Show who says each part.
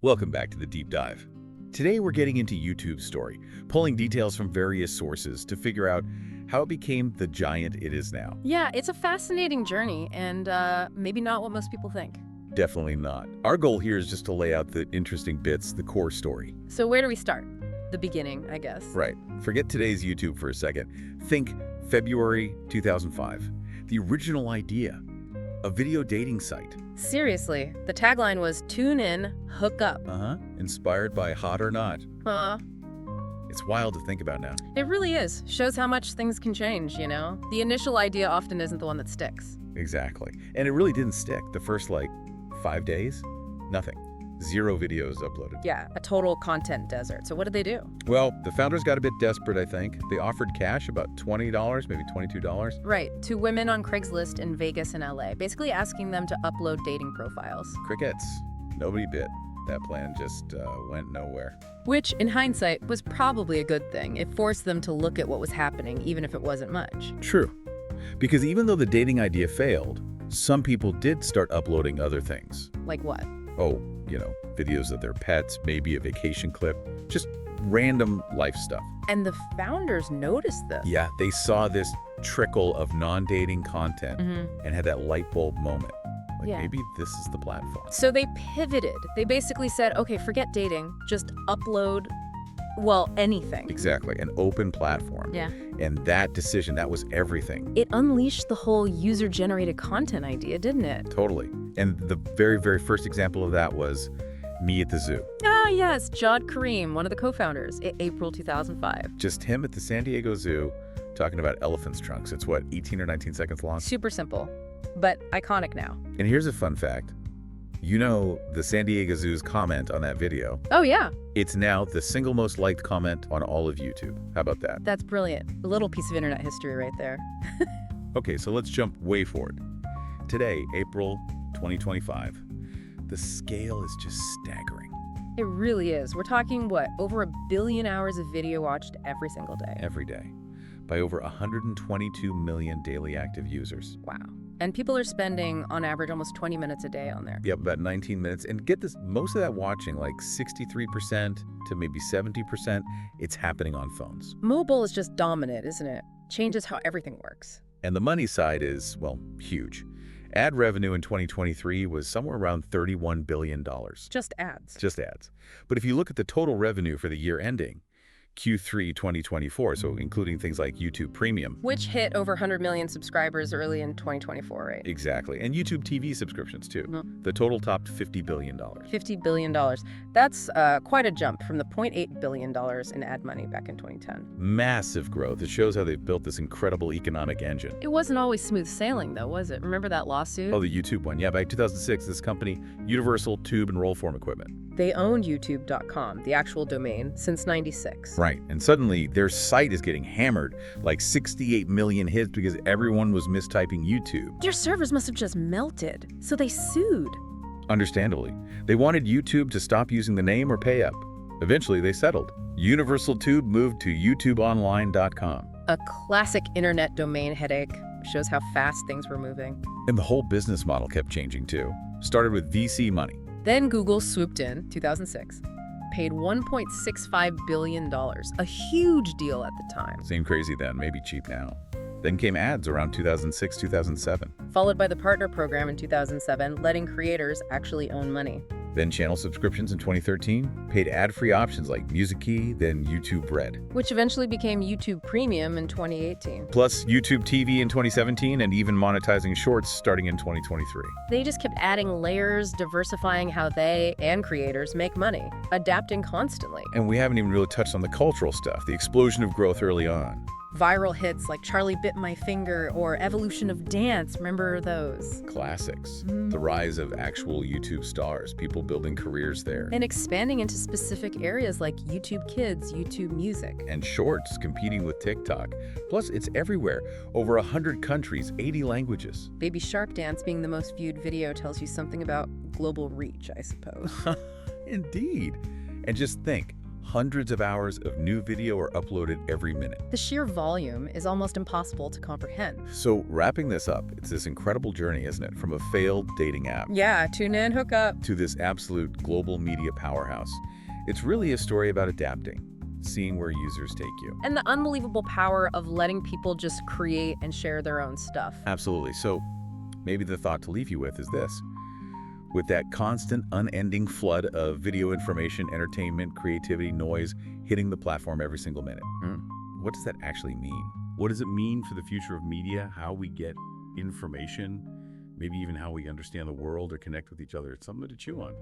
Speaker 1: Welcome back to the Deep Dive. Today we're getting into YouTube's story, pulling details from various sources to figure out how it became the giant it is now.
Speaker 2: Yeah, it's a fascinating journey, and maybe not what most people think.
Speaker 1: Definitely not. Our goal here is just to lay out the interesting bits, the core story.
Speaker 2: So where do we start? The beginning, I guess.
Speaker 1: Right. Forget today's YouTube for a second. Think February 2005. The original idea. A video dating site.
Speaker 2: Seriously, the tagline was tune in, hook up.
Speaker 1: Inspired by Hot or Not.
Speaker 2: Huh.
Speaker 1: It's wild to think about now.
Speaker 2: It really is. Shows how much things can change, you know? The initial idea often isn't the one that sticks.
Speaker 1: Exactly. And it really didn't stick. The first, 5 days, nothing. 0 videos uploaded.
Speaker 2: Yeah, a total content desert. So what did they do?
Speaker 1: Well, the founders got a bit desperate, I think. They offered cash, about $20, maybe $22.
Speaker 2: Right, to women on Craigslist in Vegas and LA, basically asking them to upload dating profiles.
Speaker 1: Crickets. Nobody bit. That plan just went nowhere.
Speaker 2: Which, in hindsight, was probably a good thing. It forced them to look at what was happening, even if it wasn't much.
Speaker 1: True. Because even though the dating idea failed, some people did start uploading other things.
Speaker 2: Like what?
Speaker 1: Oh, videos of their pets, maybe a vacation clip, just random life stuff.
Speaker 2: And the founders noticed this.
Speaker 1: Yeah, they saw this trickle of non-dating content and had that light bulb moment. Maybe this is the platform.
Speaker 2: So they pivoted. They basically said, okay, forget dating, just upload, well, anything.
Speaker 1: Exactly, an open platform.
Speaker 2: Yeah.
Speaker 1: And that decision, that was everything.
Speaker 2: It unleashed the whole user-generated content idea, didn't it?
Speaker 1: Totally. And the very, very first example of that was me at the zoo.
Speaker 2: Ah, yes, Jawed Karim, one of the co-founders, April 2005.
Speaker 1: Just him at the San Diego Zoo talking about elephants' trunks. It's 18 or 19 seconds long?
Speaker 2: Super simple, but iconic now.
Speaker 1: And here's a fun fact. The San Diego Zoo's comment on that video.
Speaker 2: Oh, yeah.
Speaker 1: It's now the single most liked comment on all of YouTube. How about that?
Speaker 2: That's brilliant. A little piece of internet history right there.
Speaker 1: Okay, so let's jump way forward. Today, April 2025, the scale is just staggering.
Speaker 2: It really is. We're talking, over 1 billion hours of video watched every single day.
Speaker 1: Every day. By over 122 million daily active users.
Speaker 2: Wow. And people are spending, on average, almost 20 minutes a day on there.
Speaker 1: Yep, about 19 minutes. And get this, most of that watching, 63% to maybe 70%, it's happening on phones.
Speaker 2: Mobile is just dominant, isn't it? Changes how everything works.
Speaker 1: And the money side is, huge. Ad revenue in 2023 was somewhere around $31 billion.
Speaker 2: Just ads.
Speaker 1: Just ads. But if you look at the total revenue for the year ending, Q3 2024, so including things like YouTube Premium.
Speaker 2: Which hit over 100 million subscribers early in 2024, right?
Speaker 1: Exactly. And YouTube TV subscriptions, too. The total topped $50 billion.
Speaker 2: $50 billion. That's quite a jump from the $0.8 billion in ad money back in 2010.
Speaker 1: Massive growth. It shows how they've built this incredible economic engine.
Speaker 2: It wasn't always smooth sailing, though, was it? Remember that lawsuit?
Speaker 1: Oh, the YouTube one. Yeah, by 2006, this company, Universal Tube and Rollform Equipment.
Speaker 2: They owned YouTube.com, the actual domain, since '96.
Speaker 1: Right, and suddenly their site is getting hammered, 68 million hits because everyone was mistyping YouTube.
Speaker 2: Their servers must have just melted, so they sued.
Speaker 1: Understandably. They wanted YouTube to stop using the name or pay up. Eventually, they settled. Universal Tube moved to YouTubeOnline.com.
Speaker 2: A classic internet domain headache. Shows how fast things were moving.
Speaker 1: And the whole business model kept changing, too. Started with VC money.
Speaker 2: Then Google swooped in, 2006, paid $1.65 billion, a huge deal at the time.
Speaker 1: Seemed crazy then, maybe cheap now. Then came ads around 2006, 2007.
Speaker 2: Followed by the partner program in 2007, letting creators actually own money.
Speaker 1: Then channel subscriptions in 2013, paid ad-free options like Music Key, then YouTube Red.
Speaker 2: Which eventually became YouTube Premium in 2018.
Speaker 1: Plus YouTube TV in 2017 and even monetizing shorts starting in 2023.
Speaker 2: They just kept adding layers, diversifying how they and creators make money, adapting constantly.
Speaker 1: And we haven't even really touched on the cultural stuff, the explosion of growth early on.
Speaker 2: Viral hits like Charlie Bit My Finger or Evolution of Dance, remember those?
Speaker 1: Classics. The rise of actual YouTube stars, people building careers there.
Speaker 2: And expanding into specific areas like YouTube Kids, YouTube Music.
Speaker 1: And Shorts competing with TikTok. Plus, it's everywhere. Over 100 countries, 80 languages.
Speaker 2: Baby Shark Dance being the most viewed video tells you something about global reach, I suppose.
Speaker 1: Indeed. And just think, Hundreds of hours of new video are uploaded every minute.
Speaker 2: The sheer volume is almost impossible to comprehend.
Speaker 1: So wrapping this up, it's this incredible journey, isn't it? From a failed dating app
Speaker 2: Yeah, tune in, hook up.
Speaker 1: to this absolute global media powerhouse. It's really a story about adapting, seeing where users take you.
Speaker 2: And the unbelievable power of letting people just create and share their own stuff.
Speaker 1: Absolutely. So maybe the thought to leave you with is this. With that constant, unending flood of video information, entertainment, creativity, noise hitting the platform every single minute, what does that actually mean? What does it mean for the future of media, how we get information, maybe even how we understand the world or connect with each other? It's something to chew on.